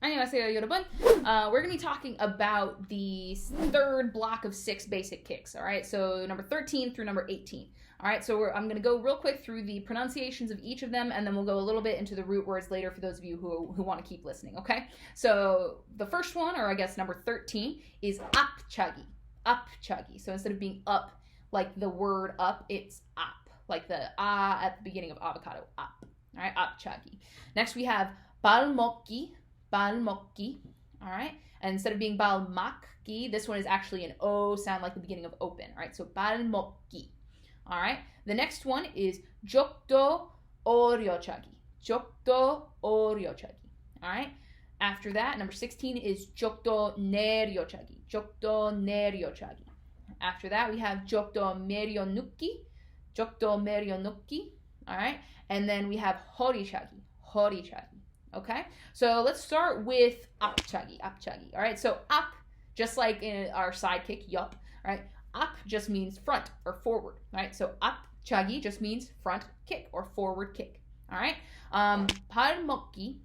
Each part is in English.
안녕하세요, 여러분. We're going to be talking about the third block of 6 basic kicks, all right? So number 13 through number 18. All right, so I'm going to go real quick through the pronunciations of each of them, and then we'll go a little bit into the root words later for those of you who want to keep listening, okay? So the first one, or I guess number 13, is 앞차기. 앞차기. So instead of being up, like the word up, it's up, like the at the beginning of avocado, up. All right, 앞차기. Next we have 발먹기. 발먹기, all right? And instead of being 발막기, this one is actually an O sound like the beginning of open, all right? So 발먹기, all right? The next one is 족도 오려차기, 족도 오려차기, all right? After that, number 16 is 족도 내려차기, 족도 내려차기. After that, we have 족도 내려눕기, 족도 내려눕기, all right? And then we have 허리차기, 허리차기. Okay, so let's start with 앞차기, 앞차기. All right, so up, just like in our sidekick, yup. Right, up just means front or forward. Right, so 앞차기 just means front kick or forward kick. All right, 발먹기.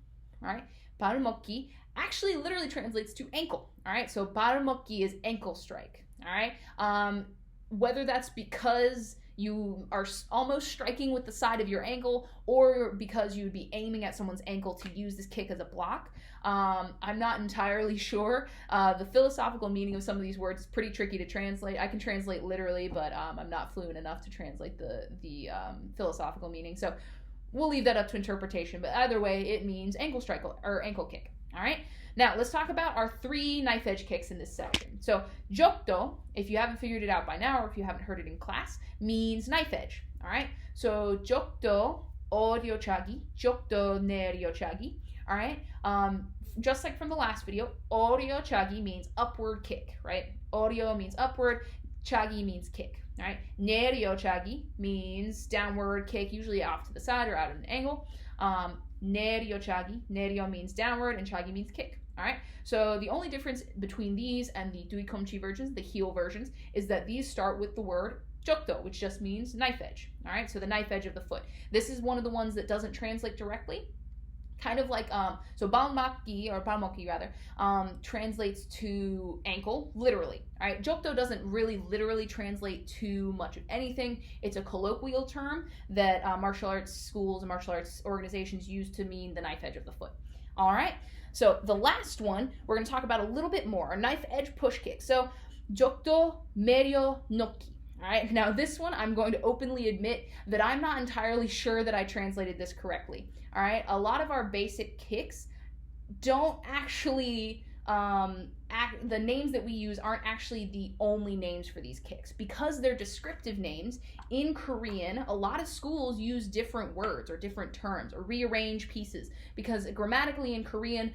All right, 발먹기 actually literally translates to ankle. All right, so 발먹기 is ankle strike. All right, whether that's because you are almost striking with the side of your ankle, or because you'd be aiming at someone's ankle to use this kick as a block. I'm not entirely sure. The philosophical meaning of some of these words is pretty tricky to translate. I can translate literally, but I'm not fluent enough to translate the philosophical meaning. So we'll leave that up to interpretation. But either way, it means ankle strike or ankle kick. All right. Now let's talk about our 3 knife edge kicks in this section. So 족도, if you haven't figured it out by now, or if you haven't heard it in class, means knife edge. All right. So 족도 오려차기, 족도 내려차기. All right. Just like from the last video, 오려차기 means upward kick. Right. 오려 means upward. 차기 means kick. All right. 내려차기 means downward kick, usually off to the side or out at an angle. 내려차기, 내려 means downward, and 차기 means kick. All right. So the only difference between these and the 뒤꿈치 versions, the heel versions, is that these start with the word 족도, which just means knife edge. All right. So the knife edge of the foot. This is one of the ones that doesn't translate directly. Kind of like so 발막기, or 발먹기 rather, translates to ankle literally. All right, 족도 doesn't really literally translate to much of anything. It's a colloquial term that martial arts schools and martial arts organizations use to mean the knife edge of the foot. All right, so the last one we're going to talk about a little bit more, a knife edge push kick. So 족도 내려놓기. All right, now this one I'm going to openly admit that I'm not entirely sure that I translated this correctly. All right, a lot of our basic kicks don't actually, the names that we use aren't actually the only names for these kicks. Because they're descriptive names, in Korean, a lot of schools use different words or different terms or rearrange pieces. Because grammatically in Korean,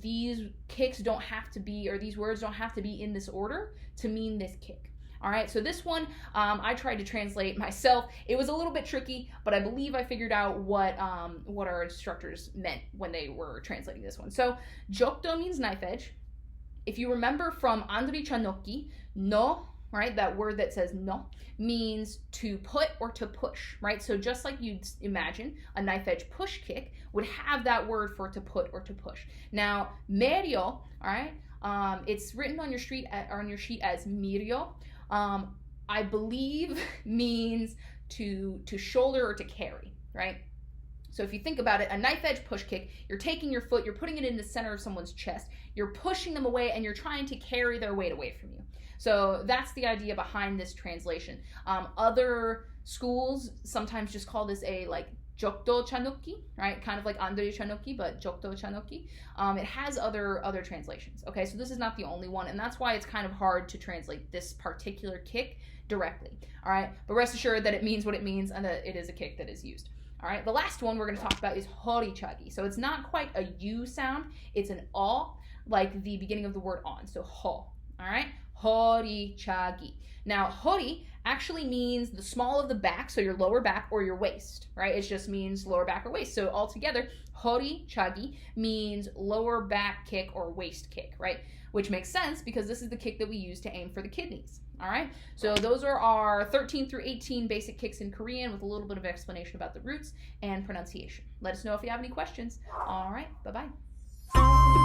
these kicks don't have to be, or these words don't have to be in this order to mean this kick. All right, so this one I tried to translate myself. It was a little bit tricky, but I believe I figured out what our instructors meant when they were translating this one. So 족도 means knife edge. If you remember from 안드리쳐놓기, no, right, that word that says no, means to put or to push, right? So just like you'd imagine, a knife edge push kick would have that word for to put or to push. Now, merio, all right, it's written on your sheet as mirio. I believe means to shoulder or to carry, right? So if you think about it, a knife edge push kick, you're taking your foot, you're putting it in the center of someone's chest, you're pushing them away, and you're trying to carry their weight away from you. So that's the idea behind this translation. Other schools sometimes just call this a 족도 쳐놓기, right? Kind of like 안드리쳐놓기, but 족도 쳐놓기. It has other translations. Okay, so this is not the only one, and that's why it's kind of hard to translate this particular kick directly. All right, but rest assured that it means what it means and that it is a kick that is used. All right, the last one we're going to talk about is 허리차기. So it's not quite a U sound; it's an O, like the beginning of the word on. So 허. All right, 허리차기. Now, 허리 actually means the small of the back, so your lower back or your waist, right? It just means lower back or waist. So altogether, 허리차기 means lower back kick or waist kick, right? Which makes sense because this is the kick that we use to aim for the kidneys, all right? So those are our 13 through 18 basic kicks in Korean with a little bit of explanation about the roots and pronunciation. Let us know if you have any questions. All right, bye-bye.